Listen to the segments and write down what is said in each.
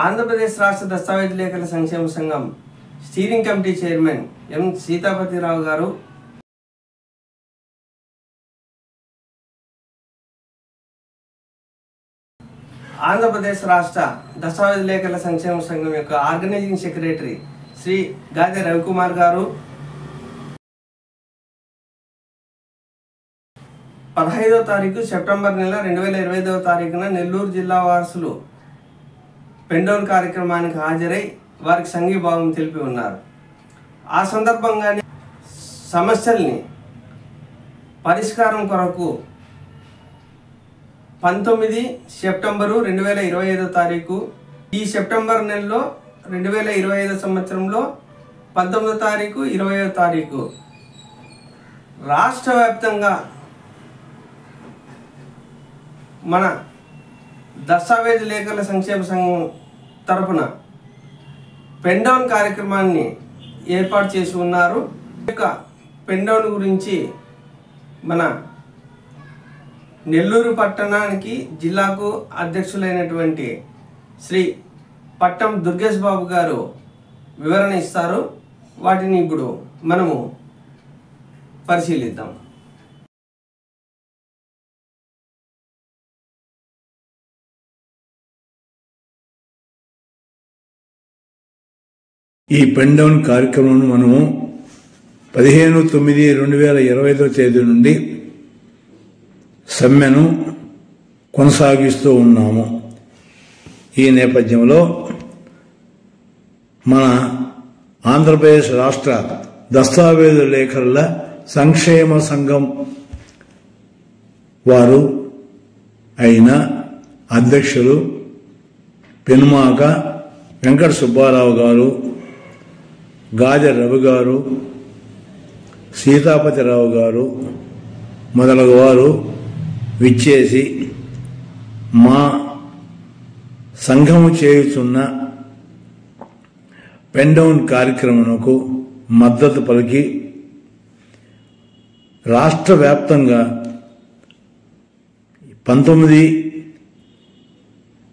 ఆంధ్రప్రదేశ్ రాష్ట్ర దస్తావేజ్ లేఖల సంక్షేమ సంఘం steering committee chairman M Sitapathi Rao గారు ఆంధ్రప్రదేశ్ రాష్ట్ర దస్తావేజ్ లేఖల సంక్షేమ సంఘం యొక్క ఆర్గనైజింగ్ సెక్రటరీ శ్రీ గాదె రవికుమార్ గారు 15వ తారీఖు సెప్టెంబర్ నెల 2025వ తారీఖున నెల్లూరు జిల్లా వాసులు పెండౌన్ కార్యక్రమానికి హాజరై వారికి సంఘీభావం తెలిపి ఉన్నారు. ఆ సందర్భంగానే సమస్యల్ని పరిష్కారం కొరకు 19 సెప్టెంబరు 2025వ తారీఖు ఈ సెప్టెంబర్ నెలలో 2025 సంవత్సరంలో 19వ తారీఖు 20వ తారీఖు రాష్ట్ర వ్యాప్తంగా మన దస్తావేజ్ లేఖల సంక్షేమ సంఘం తరపున పెండౌన్ కార్యక్రమాన్ని ఏర్పాటు చేసి ఉన్నారు. పెండౌన్ గురించి మన నెల్లూరు పట్టణానికి జిల్లాకు అధ్యక్షులైనటువంటి శ్రీ పట్టం దుర్గేష్ బాబు గారు వివరణ ఇస్తారు. వాటిని ఇప్పుడు మనము పరిశీలిద్దాం. ఈ పెండౌన్ కార్యక్రమం మనము 15/9/2025 తేదీ నుండి సమ్మెను కొనసాగిస్తూ ఉన్నాము. ఈ నేపథ్యంలో మన ఆంధ్రప్రదేశ్ రాష్ట్ర దస్తావేజు లేఖల సంక్షేమ సంఘం వారు అయిన అధ్యక్షులు పెనుమాక వెంకట సుబ్బారావు గారు, గాదె రవి గారు, సీతాపతిరావు గారు మొదలగు వారు విచ్చేసి మా సంఘము చేయుచున్న పెండౌన్ కార్యక్రమమునకు మద్దతు పలికి రాష్ట్ర వ్యాప్తంగా 19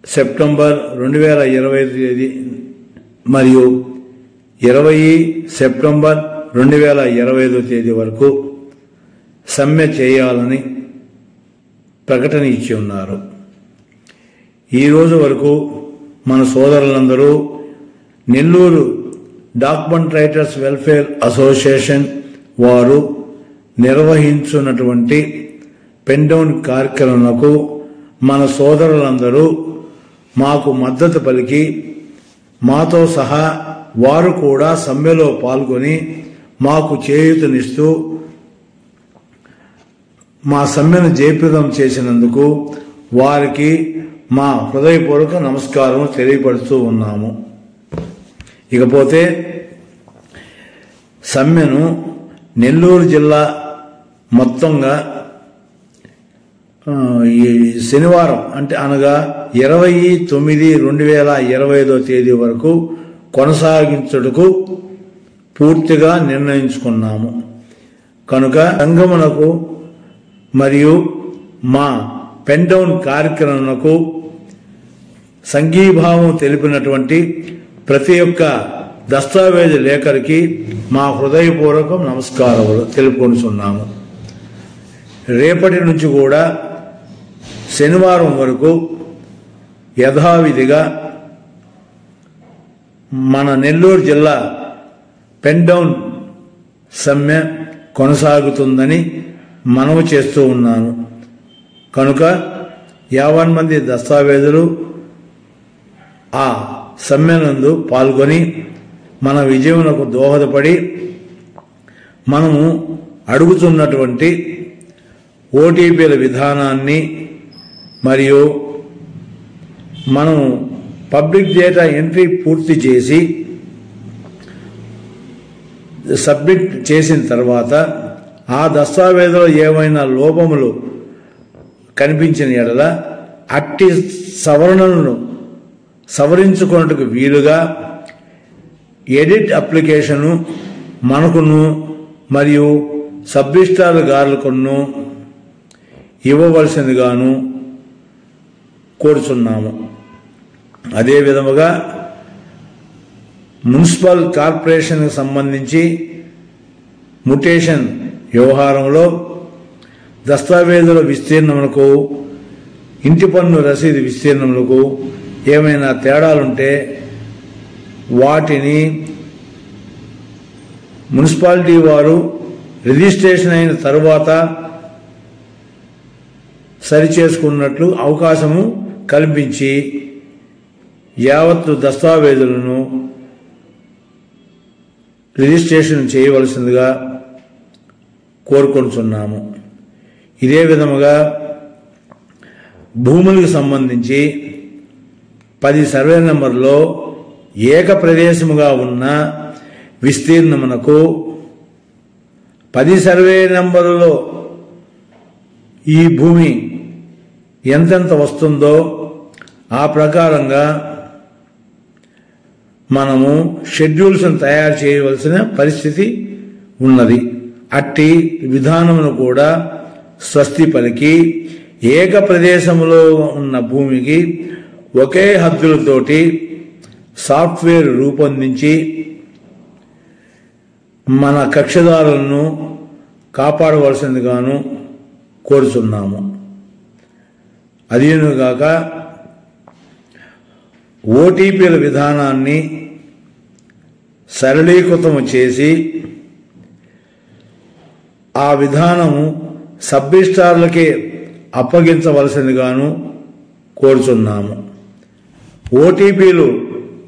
సెప్టెంబర్ 2025 తేదీ మరియు 20 సెప్టెంబర్ 2025 తేదీ వరకు సమ్మె చేయాలని ప్రకటన ఇచ్చి ఉన్నారు. ఈ రోజు వరకు మన సోదరులందరూ Nellore document writers welfare association వారు నిర్వహించున్నటువంటి పెండౌన్ కార్యక్రమంకు మన సోదరులందరూ మాకు మద్దతు పలికి మాతో సహా వారు కూడా సమ్మెలో పాల్గొని మాకు చేయూతనిస్తూ మా సమ్మెను జయప్రదం చేసినందుకు వారికి మా హృదయపూర్వక నమస్కారం తెలియపరుస్తూ ఉన్నాము. ఇకపోతే సమ్మెను నెల్లూరు జిల్లా మొత్తంగా ఈ శనివారం అంటే అనగా 20/9/2025 తేదీ వరకు కొనసాగించుటకు పూర్తిగా నిర్ణయించుకున్నాము. కనుక సంఘమునకు మరియు మా పెండౌన్ కార్యక్రమంకు సంఘీభావం తెలిపినటువంటి ప్రతి ఒక్క దస్తావేజు లేఖరికి మా హృదయపూర్వక నమస్కారములు తెలుపుకొనుచున్నాము. రేపటి నుంచి కూడా శనివారం వరకు యథావిధిగా మన నెల్లూరు జిల్లా పెండౌన్ సమ్మె కొనసాగుతుందని మనవి చేస్తూ ఉన్నాను. కనుక 50 మంది దస్తావేజులు ఆ సమ్మెనందు పాల్గొని మన విజయమునకు దోహదపడి మనము అడుగుతున్నటువంటి ఓటీపీల విధానాన్ని మరియు మనం పబ్లిక్ డేటా ఎంట్రీ పూర్తి చేసి సబ్మిట్ చేసిన తర్వాత ఆ దస్తావేజులో ఏమైనా లోపములు కనిపించిన ఎడల అట్టి సవరణలను సవరించుకున్నట్టుకు వీలుగా ఎడిట్ అప్లికేషను మనకును మరియు సబ్ రిజిస్ట్రార్ గారులకును ఇవ్వవలసిందిగాను కోరుచున్నాము. అదే విధముగా మున్సిపల్ కార్పొరేషన్కు సంబంధించి మ్యుటేషన్ వ్యవహారంలో దస్తావేజుల విస్తీర్ణములకు ఇంటి పన్ను రసీదు విస్తీర్ణములకు ఏమైనా తేడాలుంటే వాటిని మున్సిపాలిటీ వారు రిజిస్ట్రేషన్ అయిన తరువాత సరిచేసుకున్నట్లు అవకాశము కల్పించి యావత్తు దస్తావేజులను రిజిస్ట్రేషన్ చేయవలసిందిగా కోరుకొంటున్నాము. ఇదే విధముగా భూములకు సంబంధించి 10 సర్వే నంబర్లో ఏక ప్రదేశముగా ఉన్న విస్తీర్ణమునకు 10 సర్వే నంబరులో ఈ భూమి ఎంతెంత వస్తుందో ఆ ప్రకారంగా మనము షెడ్యూల్స్ తయారు చేయవలసిన పరిస్థితి ఉన్నది. అట్టి విధానమును కూడా స్వస్తి పలికి ఏక ప్రదేశములో ఉన్న భూమికి ఒకే హద్దులతోటి సాఫ్ట్వేర్ రూపొందించి మన కక్షదారులను కాపాడవలసిందిగాను కోరుచున్నాము. అదేనుగాక ఓటీపీల విధానాన్ని సరళీకృతము చేసి ఆ విధానము సబ్ రిజిస్ట్రార్లకే అప్పగించవలసిందిగాను కోరుచున్నాము. ఓటీపీలు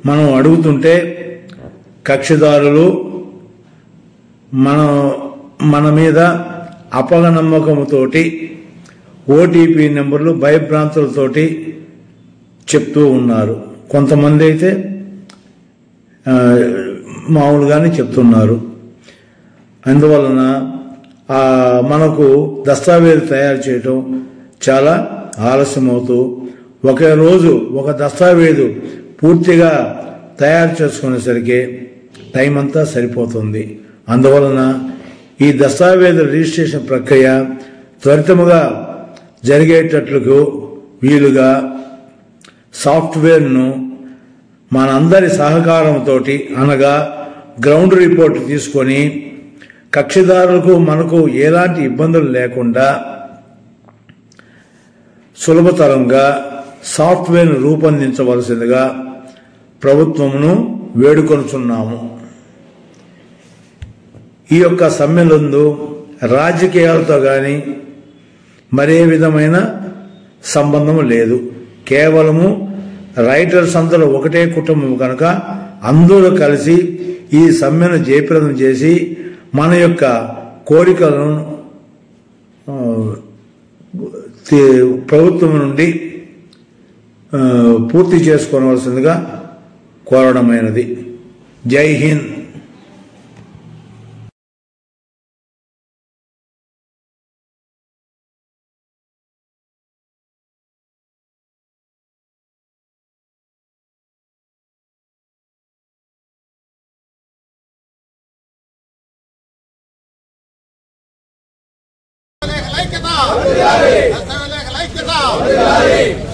మనం అడుగుతుంటే కక్షిదారులు మన మీద అపనమ్మకంతోటి ఓటీపీ నెంబర్లు భయభ్రాంతులతోటి చెప్తూ ఉన్నారు. కొంతమంది అయితే మామూలుగానే చెప్తున్నారు. అందువలన మనకు దస్తావేజు తయారు చేయటం చాలా ఆలస్యమవుతూ ఒకే రోజు ఒక దస్తావేజు పూర్తిగా తయారు చేసుకునేసరికి టైం అంతా సరిపోతుంది. అందువలన ఈ దస్తావేజు రిజిస్ట్రేషన్ ప్రక్రియ త్వరితముగా జరిగేటట్లుకు వీలుగా సాఫ్ట్వేర్ను మనందరి సహకారంతో అనగా గ్రౌండ్ రిపోర్ట్ తీసుకొని కక్షిదారులకు మనకు ఎలాంటి ఇబ్బందులు లేకుండా సులభతరంగా సాఫ్ట్వేర్ను రూపొందించవలసిందిగా ప్రభుత్వమును వేడుకొనుచున్నాము. ఈ యొక్క సమ్మెలందు రాజకీయాలతో కానీ మరే విధమైన సంబంధం లేదు. కేవలము రైటర్స్ అందరూ ఒకటే కుటుంబం కనుక అందరూ కలిసి ఈ సమ్మెను జయప్రదం చేసి మన యొక్క కోరికలను ప్రభుత్వం నుండి పూర్తి చేసుకోవలసిందిగా కోరడమైనది. జై హింద్.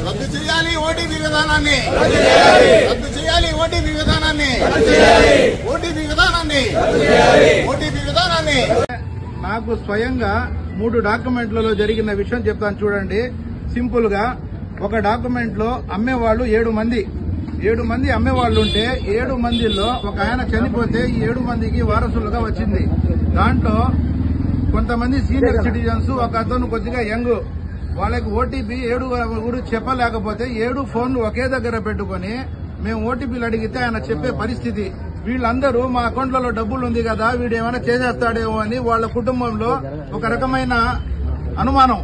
రద్దు చేయాలి ఓటీపీ విధానాన్ని, రద్దు చేయాలి ఓటీపీ విధానాన్ని, ఓటీపీ విధానాన్ని, ఓటీపీ విధానాన్ని. నాకు స్వయంగా 3 డాక్యుమెంట్లలో జరిగిన విషయం చెప్తాను చూడండి. సింపుల్ గా ఒక డాక్యుమెంట్ లో అమ్మేవాళ్ళు 7 మంది అమ్మేవాళ్ళు ఉంటే 7 మందిలో ఒక ఆయన చనిపోతే ఈ 7 మందికి వారసులుగా వచ్చింది. దాంట్లో కొంతమంది సీనియర్ సిటిజన్స్, ఒక అతను కొద్దిగా యంగ్, వాళ్ళకి ఓటీపీ 7 చెప్పలేకపోతే 7 ఫోన్లు ఒకే దగ్గర పెట్టుకుని మేము ఓటీపీలు అడిగితే ఆయన చెప్పే పరిస్థితి. వీళ్ళందరూ మా అకౌంట్లలో డబ్బులు ఉంది కదా వీడు ఏమైనా చేసేస్తాడేమో అని వాళ్ళ కుటుంబంలో ఒక రకమైన అనుమానం.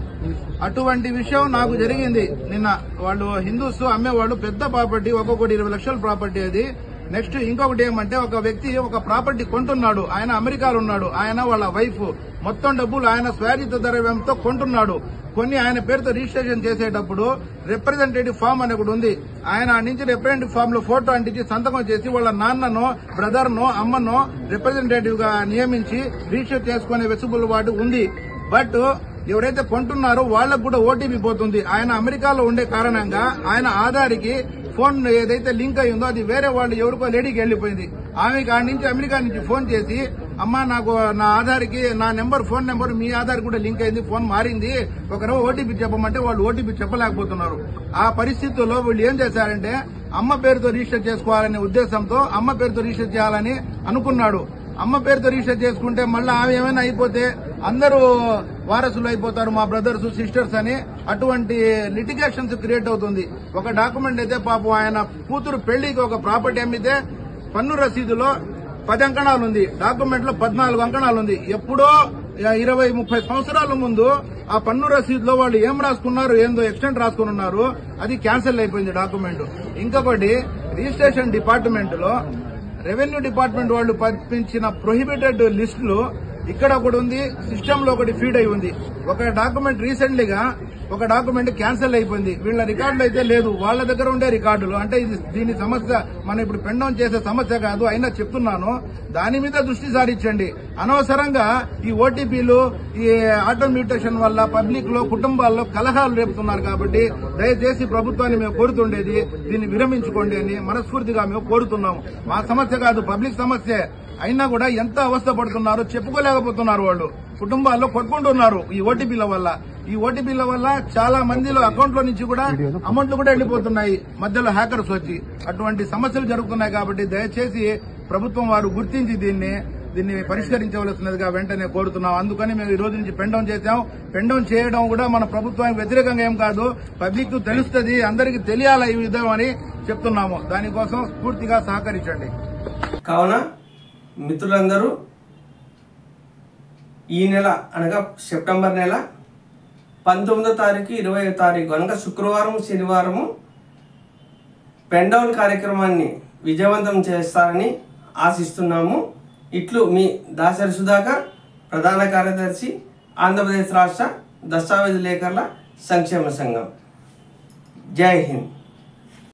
అటువంటి విషయం నాకు జరిగింది నిన్న. వాళ్ళు హిందూస్ అమ్మేవాళ్ళు పెద్ద ప్రాపర్టీ, 1 కోటి 20 లక్షల ప్రాపర్టీ అది. నెక్స్ట్ ఇంకొకటి ఏమంటే ఒక వ్యక్తి ఒక ప్రాపర్టీ కొంటున్నాడు. ఆయన అమెరికాలో ఉన్నాడు. ఆయన వాళ్ళ వైఫ్ మొత్తం డబ్బులు ఆయన స్వారిత ద్రవ్యంతో కొంటున్నాడు. కొన్ని ఆయన పేరుతో రిజిస్ట్రేషన్ చేసేటప్పుడు రిప్రజెంటేటివ్ ఫామ్ అని ఒకటి ఉంది. ఆయన నుంచి రిప్రజెంటేటివ్ ఫామ్ లో ఫోటో అంటించి సంతకం చేసి వాళ్ళ నాన్ననో బ్రదర్నో అమ్మనో రిప్రజెంటేటివ్ గా నియమించి రిజిస్టర్ చేసుకునే వెసులుబాటు ఉంది. బట్ ఎవరైతే కొంటున్నారో వాళ్లకు కూడా ఓటీపీ పోతుంది. ఆయన అమెరికాలో ఉండే కారణంగా ఆయన ఆధార్కి ఫోన్ ఏదైతే లింక్ అయి ఉందో అది వేరే వాళ్ళు ఎవరికో లేడీకి వెళ్లిపోయింది. ఆమెకి ఆడి నుంచి అమెరికా నుంచి ఫోన్ చేసి, అమ్మా నాకు నా ఆధార్కి నా ఫోన్ నెంబర్ మీ ఆధార్ కూడా లింక్ అయింది, ఫోన్ మారింది, ఒకరు ఓటీపీ చెప్పమంటే వాళ్ళు ఓటీపీ చెప్పలేకపోతున్నారు. ఆ పరిస్థితుల్లో వీళ్ళు ఏం చేశారంటే అమ్మ పేరుతో రిజిస్టర్ చేసుకోవాలనే ఉద్దేశంతో అమ్మ పేరుతో రిజిస్టర్ చేయాలని అనుకున్నాడు. అమ్మ పేరుతో రిజిస్టర్ చేసుకుంటే మళ్ళీ ఆమె ఏమైనా అయిపోతే అందరూ వారసులు అయిపోతారు, మా బ్రదర్స్ సిస్టర్స్ అని అటువంటి లిటిగేషన్స్ క్రియేట్ అవుతుంది. ఒక డాక్యుమెంట్ అయితే పాపం ఆయన కూతురు పెళ్లికి ఒక ప్రాపర్టీ అమ్మితే పన్ను రసీదులో 10 అంకణాలు ఉంది, డాక్యుమెంట్ లో 14 అంకణాలు ఉంది. ఎప్పుడో 20-30 సంవత్సరాల ముందు ఆ పన్ను రసీదులో వాళ్ళు ఏం రాసుకున్నారు, ఏందో ఎక్స్టెంట్ రాసుకుని ఉన్నారు, అది క్యాన్సిల్ అయిపోయింది డాక్యుమెంట్. ఇంకొకటి రిజిస్ట్రేషన్ డిపార్ట్మెంట్ లో రెవెన్యూ డిపార్ట్మెంట్ వాళ్ళు పంపించిన ప్రొహిబిటెడ్ లిస్టులు ఇక్కడ ఒకటి ఉంది, సిస్టమ్ లో ఒకటి ఫీడ్ అయి ఉంది. ఒక డాక్యుమెంట్ రీసెంట్లీగా ఒక డాక్యుమెంట్ క్యాన్సిల్ అయిపోయింది. వీళ్ళ రికార్డులు అయితే లేదు, వాళ్ళ దగ్గర ఉండే రికార్డులు. అంటే దీని సమస్య మనం ఇప్పుడు పెండౌన్ చేసే సమస్య కాదు, అయినా చెప్తున్నాను దాని మీద దృష్టి సారించండి. అనవసరంగా ఈ ఓటీపీలు ఈ ఆటో మ్యూటేషన్ వల్ల పబ్లిక్ లో కుటుంబాల్లో కలహాలు రేపుతున్నారు. కాబట్టి దయచేసి ప్రభుత్వాన్ని మేము కోరుతుండేది దీన్ని విరమించుకోండి అని మనస్ఫూర్తిగా మేము కోరుతున్నాము. మా సమస్య కాదు, పబ్లిక్ సమస్యే. అయినా కూడా ఎంత అవస్థ పడుతున్నారో చెప్పుకోలేకపోతున్నారు. వాళ్ళు కుటుంబాల్లో కొట్టుకుంటున్నారు ఈ ఓటీపీల వల్ల. ఈ ఓటీపీల వల్ల చాలా మందిలో అకౌంట్ లో నుంచి కూడా అమౌంట్లు కూడా వెళ్లిపోతున్నాయి, మధ్యలో హ్యాకర్స్ వచ్చి. అటువంటి సమస్యలు జరుగుతున్నాయి. కాబట్టి దయచేసి ప్రభుత్వం వారు గుర్తించి దీన్ని పరిష్కరించవలసినదిగా వెంటనే కోరుతున్నాం. అందుకని మేము ఈ రోజు నుంచి పెండౌన్ చేశాం. పెండౌన్ చేయడం కూడా మన ప్రభుత్వానికి వ్యతిరేకంగా ఏం కాదు, పబ్లిక్ తెలుస్తుంది, అందరికీ తెలియాలి ఈ విధం అని చెప్తున్నాము. దానికోసం పూర్తిగా సహకరించండి. కావున మిత్రులందరూ ఈ నెల అనగా సెప్టెంబర్ నెల 19వ తారీఖు 20వ తారీఖు అనగా శుక్రవారం శనివారము పెండౌన్ కార్యక్రమాన్ని విజయవంతం చేస్తారని ఆశిస్తున్నాము. ఇట్లు మీ దాసరి సుధాకర్, ప్రధాన కార్యదర్శి, ఆంధ్రప్రదేశ్ రాష్ట్ర దస్తావేజ్ లేఖర్ల సంక్షేమ సంఘం. జై హింద్.